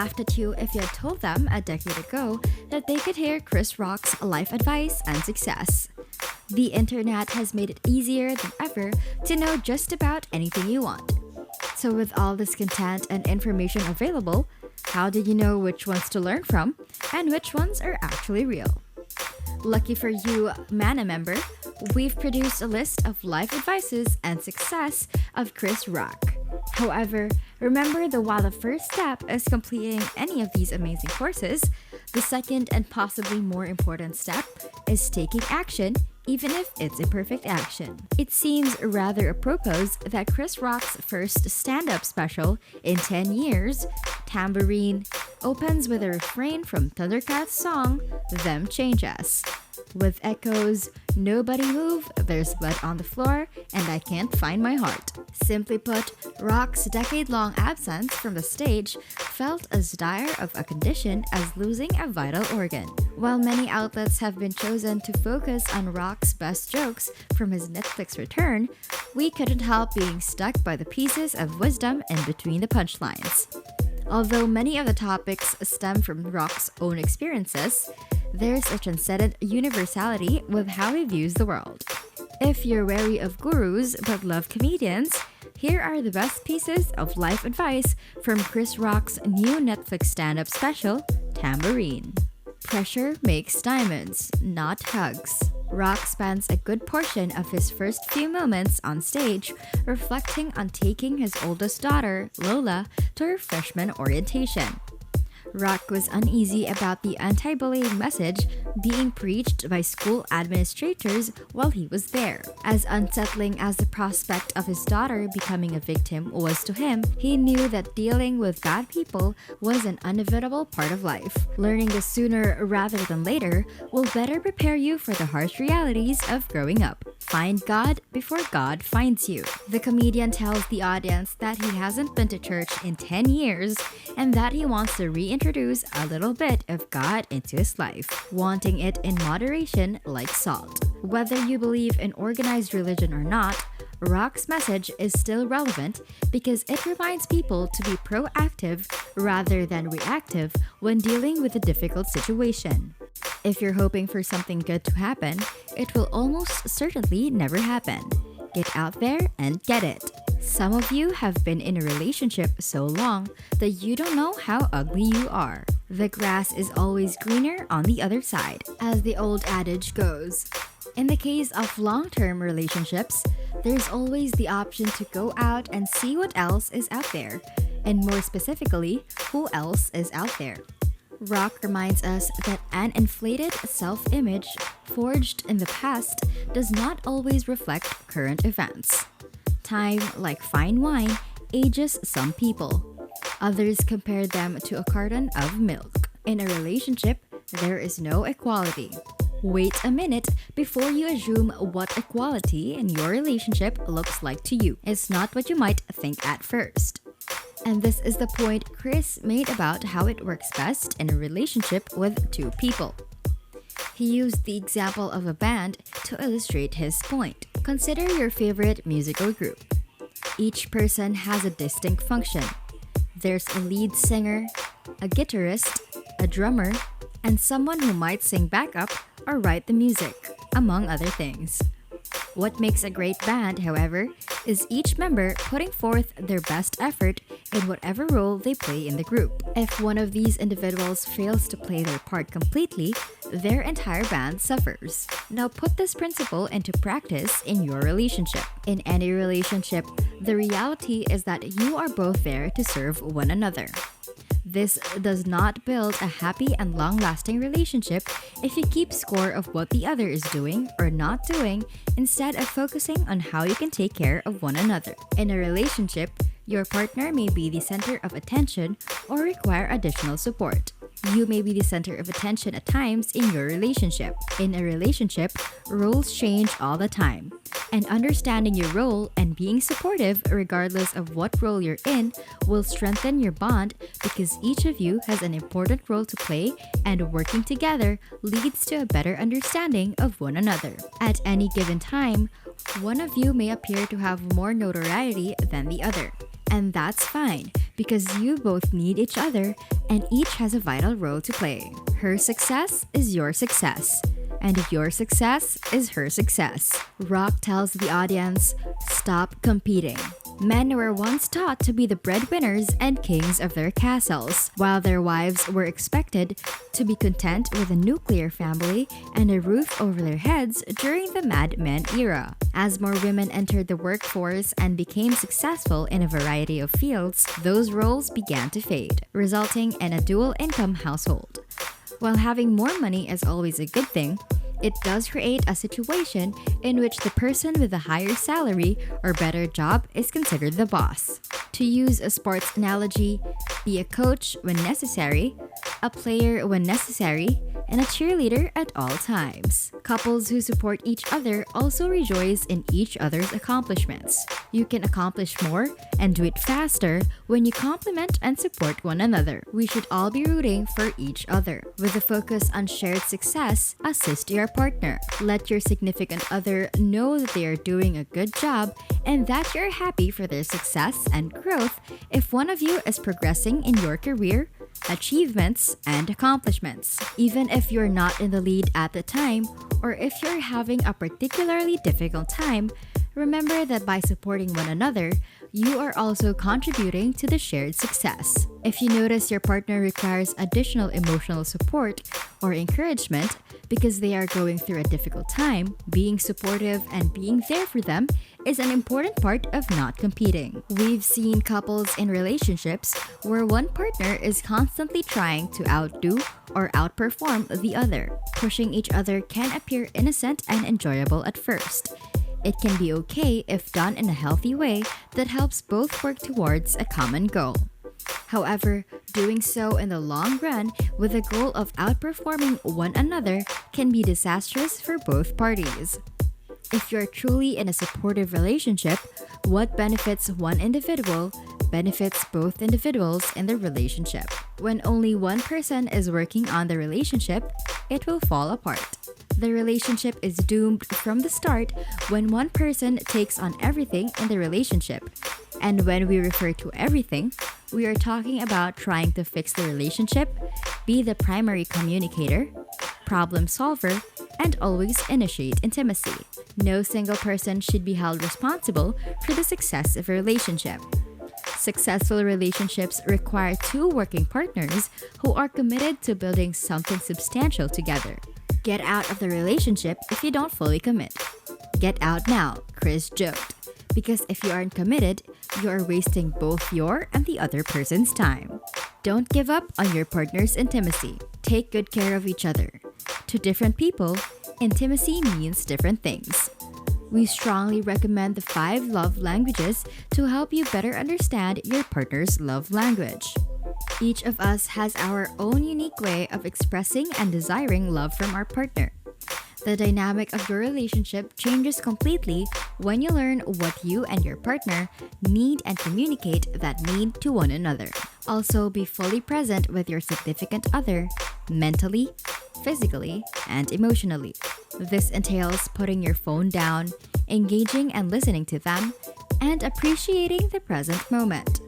laughed at you if you had told them a decade ago that they could hear Chris Rock's life advice and success. The internet has made it easier than ever to know just about anything you want. So with all this content and information available, how did you know which ones to learn from and which ones are actually real? Lucky for you, Mana member, we've produced a list of life advices and success of Chris Rock. However, remember that while the first step is completing any of these amazing courses, the second and possibly more important step is taking action, even if it's imperfect action. It seems rather apropos that Chris Rock's first stand-up special in 10 years, Tambourine, opens with a refrain from Thundercat's song, Them Change Us. With echoes, nobody move, there's blood on the floor, and I can't find my heart. Simply put, Rock's decade-long absence from the stage felt as dire of a condition as losing a vital organ. While many outlets have been chosen to focus on Rock's best jokes from his Netflix return, we couldn't help being struck by the pieces of wisdom in between the punchlines. Although many of the topics stem from Rock's own experiences, there's a transcendent universality with how he views the world. If you're wary of gurus but love comedians, here are the best pieces of life advice from Chris Rock's new Netflix stand-up special, Tambourine. Pressure makes diamonds, not hugs. Rock spends a good portion of his first few moments on stage reflecting on taking his oldest daughter, Lola, to her freshman orientation. Rock was uneasy about the anti-bullying message being preached by school administrators while he was there. As unsettling as the prospect of his daughter becoming a victim was to him, he knew that dealing with bad people was an inevitable part of life. Learning this sooner rather than later will better prepare you for the harsh realities of growing up. Find God before God finds you. The comedian tells the audience that he hasn't been to church in 10 years and that he wants to reintroduce a little bit of God into his life, wanting it in moderation like salt. Whether you believe in organized religion or not, Rock's message is still relevant because it reminds people to be proactive rather than reactive when dealing with a difficult situation. If you're hoping for something good to happen, it will almost certainly never happen. Get out there and get it. Some of you have been in a relationship so long that you don't know how ugly you are. The grass is always greener on the other side, as the old adage goes. In the case of long-term relationships, there's always the option to go out and see what else is out there, and more specifically, who else is out there. Rock reminds us that an inflated self-image forged in the past does not always reflect current events. Time, like fine wine, ages some people. Others compare them to a carton of milk. In a relationship, there is no equality. Wait a minute before you assume what equality in your relationship looks like to you. It's not what you might think at first. And this is the point Chris made about how it works best in a relationship with two people. He used the example of a band to illustrate his point. Consider your favorite musical group. Each person has a distinct function. There's a lead singer, a guitarist, a drummer, and someone who might sing backup or write the music, among other things. What makes a great band, however, is each member putting forth their best effort in whatever role they play in the group. If one of these individuals fails to play their part completely, their entire band suffers. Now put this principle into practice in your relationship. In any relationship, the reality is that you are both there to serve one another. This does not build a happy and long-lasting relationship if you keep score of what the other is doing or not doing instead of focusing on how you can take care of one another. In a relationship, your partner may be the center of attention or require additional support. You may be the center of attention at times in your relationship. In a relationship, roles change all the time. And understanding your role and being supportive regardless of what role you're in will strengthen your bond because each of you has an important role to play, and working together leads to a better understanding of one another. At any given time, one of you may appear to have more notoriety than the other. And that's fine because you both need each other and each has a vital role to play. Her success is your success, and your success is her success. Rock tells the audience, stop competing. Men were once taught to be the breadwinners and kings of their castles, while their wives were expected to be content with a nuclear family and a roof over their heads during the Mad Men era. As more women entered the workforce and became successful in a variety of fields, those roles began to fade, resulting in a dual-income household. While having more money is always a good thing, it does create a situation in which the person with a higher salary or better job is considered the boss. To use a sports analogy, be a coach when necessary, a player when necessary, and a cheerleader at all times. Couples who support each other also rejoice in each other's accomplishments. You can accomplish more and do it faster when you complement and support one another. We should all be rooting for each other. With a focus on shared success, assist your partner. Let your significant other know that they are doing a good job and that you're happy for their success and growth if one of you is progressing in your career, achievements, and accomplishments. Even if you're not in the lead at the time, or if you're having a particularly difficult time, remember that by supporting one another, you are also contributing to the shared success. If you notice your partner requires additional emotional support or encouragement because they are going through a difficult time, being supportive and being there for them is an important part of not competing. We've seen couples in relationships where one partner is constantly trying to outdo or outperform the other. Pushing each other can appear innocent and enjoyable at first. It can be okay if done in a healthy way that helps both work towards a common goal. However, doing so in the long run with the goal of outperforming one another can be disastrous for both parties. If you're truly in a supportive relationship, what benefits one individual benefits both individuals in the relationship. When only one person is working on the relationship, it will fall apart. The relationship is doomed from the start when one person takes on everything in the relationship. And when we refer to everything, we are talking about trying to fix the relationship, be the primary communicator, problem solver, and always initiate intimacy. No single person should be held responsible for the success of a relationship. Successful relationships require two working partners who are committed to building something substantial together. Get out of the relationship if you don't fully commit. Get out now, Chris joked. Because if you aren't committed, you are wasting both your and the other person's time. Don't give up on your partner's intimacy. Take good care of each other. To different people, intimacy means different things. We strongly recommend the 5 love languages to help you better understand your partner's love language. Each of us has our own unique way of expressing and desiring love from our partner. The dynamic of your relationship changes completely when you learn what you and your partner need and communicate that need to one another. Also, be fully present with your significant other, mentally, physically, and emotionally. This entails putting your phone down, engaging and listening to them, and appreciating the present moment.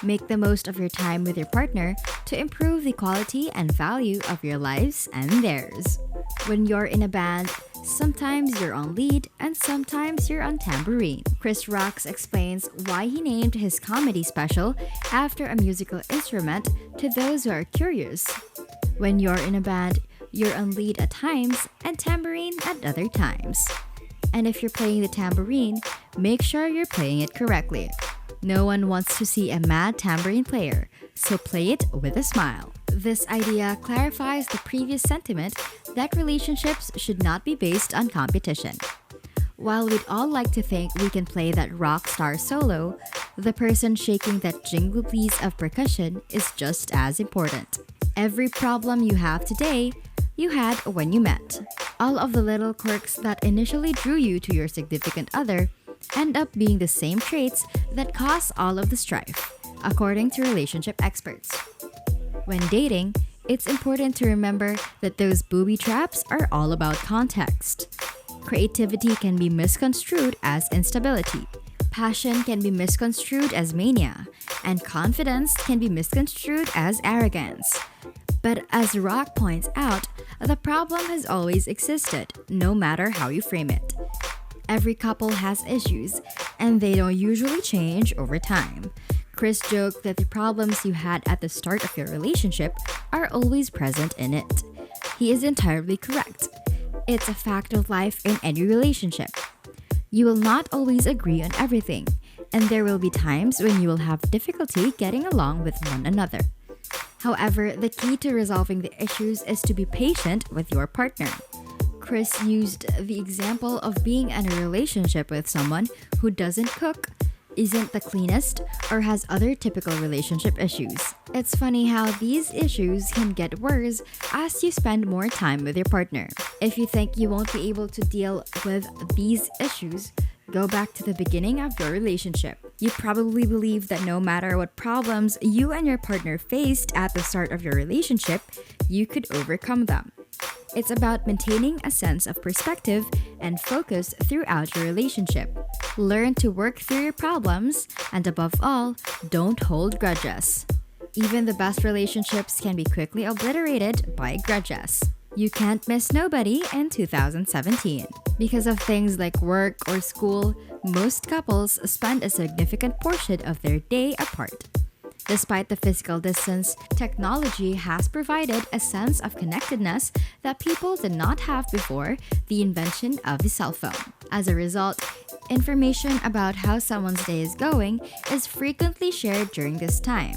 Make the most of your time with your partner to improve the quality and value of your lives and theirs. When you're in a band, sometimes you're on lead and sometimes you're on tambourine. Chris Rock explains why he named his comedy special after a musical instrument to those who are curious. When you're in a band, you're on lead at times and tambourine at other times. And if you're playing the tambourine, make sure you're playing it correctly. No one wants to see a mad tambourine player, so play it with a smile. This idea clarifies the previous sentiment that relationships should not be based on competition. While we'd all like to think we can play that rock star solo, the person shaking that jingle bells of percussion is just as important. Every problem you have today, you had when you met. All of the little quirks that initially drew you to your significant other end up being the same traits that cause all of the strife, according to relationship experts. When dating, it's important to remember that those booby traps are all about context. Creativity can be misconstrued as instability. Passion can be misconstrued as mania, and confidence can be misconstrued as arrogance. But as Rock points out, the problem has always existed, no matter how you frame it. Every couple has issues, and they don't usually change over time. Chris joked that the problems you had at the start of your relationship are always present in it. He is entirely correct. It's a fact of life in any relationship. You will not always agree on everything, and there will be times when you will have difficulty getting along with one another. However, the key to resolving the issues is to be patient with your partner. Chris used the example of being in a relationship with someone who doesn't cook, isn't the cleanest, or has other typical relationship issues. It's funny how these issues can get worse as you spend more time with your partner. If you think you won't be able to deal with these issues, go back to the beginning of your relationship. You probably believe that no matter what problems you and your partner faced at the start of your relationship, you could overcome them. It's about maintaining a sense of perspective and focus throughout your relationship. Learn to work through your problems, and above all, don't hold grudges. Even the best relationships can be quickly obliterated by grudges. You can't miss nobody in 2017. Because of things like work or school, most couples spend a significant portion of their day apart. Despite the physical distance, technology has provided a sense of connectedness that people did not have before the invention of the cell phone. As a result, information about how someone's day is going is frequently shared during this time.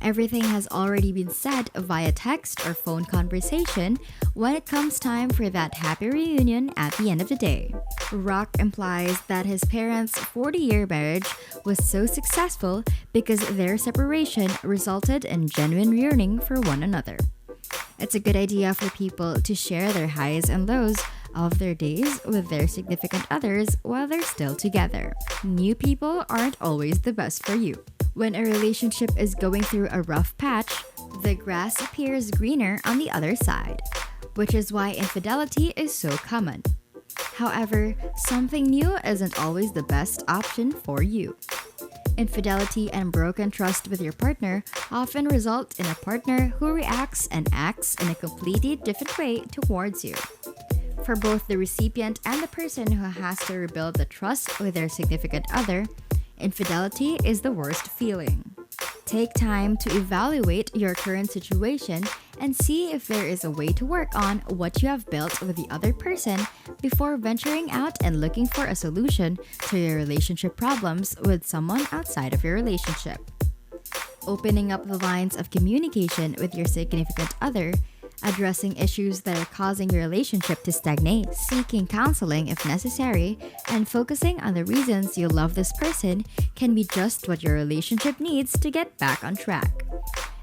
Everything has already been said via text or phone conversation when it comes time for that happy reunion at the end of the day. Rock implies that his parents' 40-year marriage was so successful because their separation resulted in genuine yearning for one another. It's a good idea for people to share their highs and lows of their days with their significant others while they're still together. New people aren't always the best for you. When a relationship is going through a rough patch, the grass appears greener on the other side, which is why infidelity is so common. However, something new isn't always the best option for you. Infidelity and broken trust with your partner often result in a partner who reacts and acts in a completely different way towards you. For both the recipient and the person who has to rebuild the trust with their significant other, infidelity is the worst feeling. Take time to evaluate your current situation and see if there is a way to work on what you have built with the other person before venturing out and looking for a solution to your relationship problems with someone outside of your relationship. Opening up the lines of communication with your significant other, addressing issues that are causing your relationship to stagnate, seeking counseling if necessary, and focusing on the reasons you love this person can be just what your relationship needs to get back on track.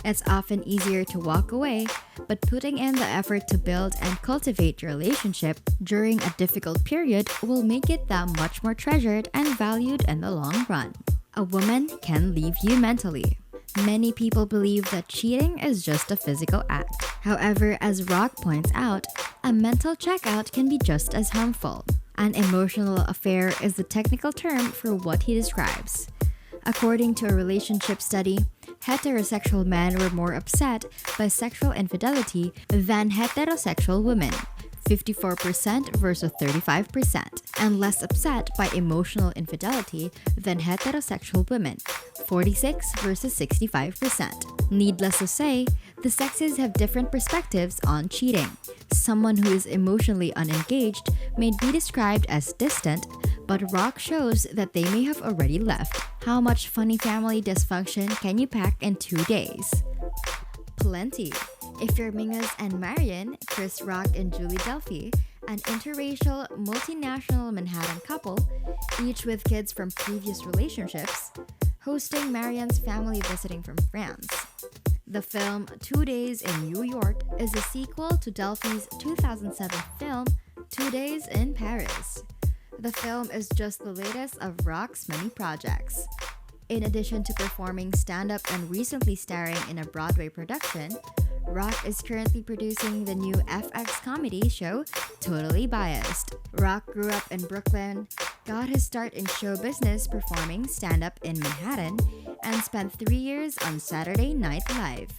It's often easier to walk away, but putting in the effort to build and cultivate your relationship during a difficult period will make it that much more treasured and valued in the long run. A woman can leave you mentally. Many people believe that cheating is just a physical act. However, as Rock points out, a mental checkout can be just as harmful. An emotional affair is the technical term for what he describes. According to a relationship study, heterosexual men were more upset by sexual infidelity than heterosexual women, 54% versus 35%, and less upset by emotional infidelity than heterosexual women, 46 versus 65%. Needless to say, the sexes have different perspectives on cheating. Someone who is emotionally unengaged may be described as distant, but Rock shows that they may have already left. How much funny family dysfunction can you pack in 2 days? Plenty. If you're Mingus and Marian, Chris Rock and Julie Delphi, an interracial, multinational Manhattan couple, each with kids from previous relationships, hosting Marian's family visiting from France. The film 2 Days in New York is a sequel to Delphi's 2007 film 2 Days in Paris. The film is just the latest of Rock's many projects. In addition to performing stand-up and recently starring in a Broadway production, Rock is currently producing the new FX comedy show Totally Biased. Rock grew up in Brooklyn, Got his start in show business performing stand-up in Manhattan and spent 3 years on Saturday Night Live.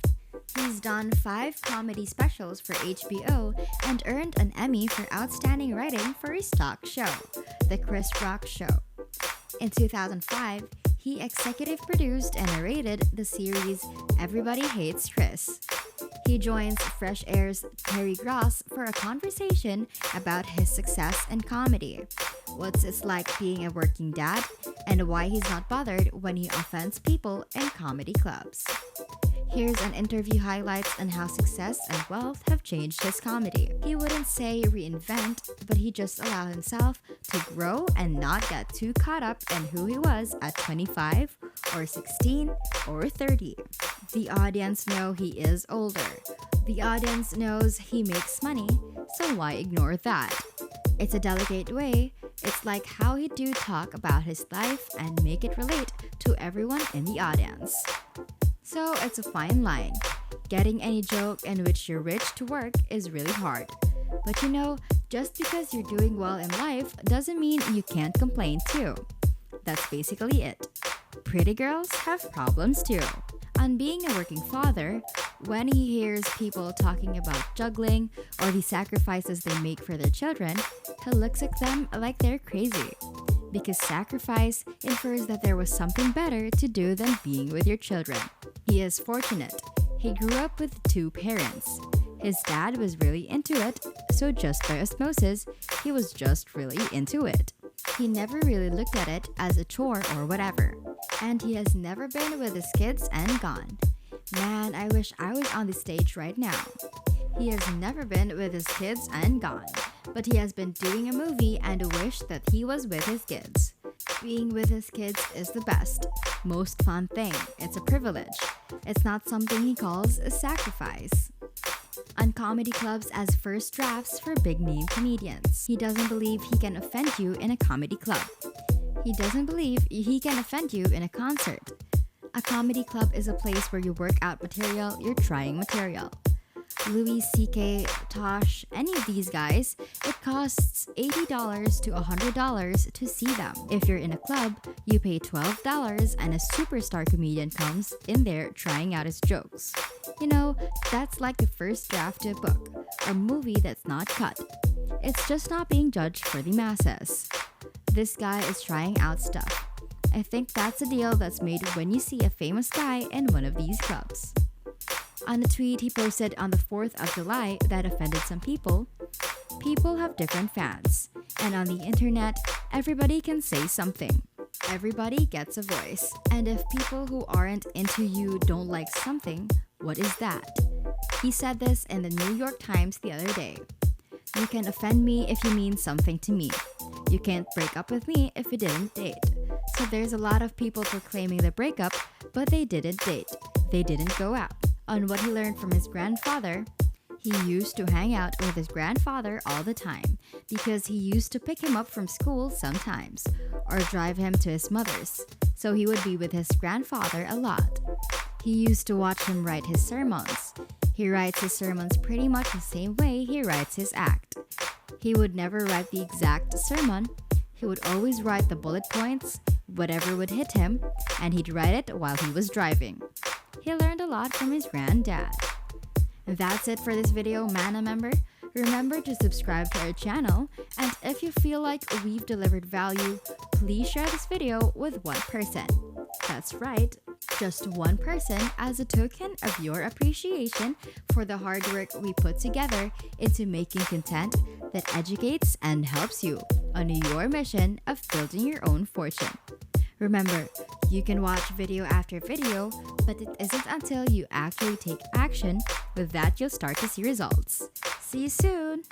He's done 5 comedy specials for HBO and earned an Emmy for outstanding writing for his talk show, The Chris Rock Show. In 2005, he executive produced and narrated the series Everybody Hates Chris. He joins Fresh Air's Terry Gross for a conversation about his success in comedy, what's it like being a working dad, and why he's not bothered when he offends people in comedy clubs. Here's an interview highlights on how success and wealth have changed his comedy. He wouldn't say reinvent, but he just allowed himself to grow and not get too caught up in who he was at 25 or 16 or 30. The audience know he is older. The audience knows he makes money, so why ignore that? It's a delicate way. It's like how he do talk about his life and make it relate to everyone in the audience. So it's a fine line. Getting any joke in which you're rich to work is really hard. But just because you're doing well in life doesn't mean you can't complain too. That's basically it. Pretty girls have problems too. On being a working father, when he hears people talking about juggling or the sacrifices they make for their children, he looks at them like they're crazy. Because sacrifice infers that there was something better to do than being with your children. He is fortunate. He grew up with 2 parents. His dad was really into it, so just by osmosis, he was just really into it. He never really looked at it as a chore or whatever. And he has never been with his kids and gone, "Man, I wish I was on the stage right now." He has never been with his kids and gone, but he has been doing a movie and wished that he was with his kids. Being with his kids is the best, most fun thing. It's a privilege. It's not something he calls a sacrifice. On comedy clubs as first drafts for big-name comedians. He doesn't believe he can offend you in a comedy club. He doesn't believe he can offend you in a concert. A comedy club is a place where you work out material, you're trying material. Louis C.K., Tosh, any of these guys, it costs $80 to $100 to see them. If you're in a club, you pay $12 and a superstar comedian comes in there trying out his jokes. That's like the first draft to a book, a movie that's not cut. It's just not being judged for the masses. This guy is trying out stuff. I think that's a deal that's made when you see a famous guy in one of these clubs. On a tweet he posted on the 4th of July that offended some people, "People have different fans, and on the internet, everybody can say something. Everybody gets a voice. And if people who aren't into you don't like something, what is that?" He said this in the New York Times the other day. "You can offend me if you mean something to me. You can't break up with me if you didn't date." So there's a lot of people proclaiming the breakup, but they didn't date. They didn't go out. On what he learned from his grandfather, he used to hang out with his grandfather all the time because he used to pick him up from school sometimes or drive him to his mother's. So he would be with his grandfather a lot. He used to watch him write his sermons. He writes his sermons pretty much the same way he writes his act. He would never write the exact sermon. He would always write the bullet points, whatever would hit him, and he'd write it while he was driving. He learned a lot from his granddad. That's it for this video, Mana member. Remember to subscribe to our channel, and if you feel like we've delivered value, please share this video with one person. That's right, just one person as a token of your appreciation for the hard work we put together into making content that educates and helps you on your mission of building your own fortune. Remember, you can watch video after video, but it isn't until you actually take action that you'll start to see results. See you soon!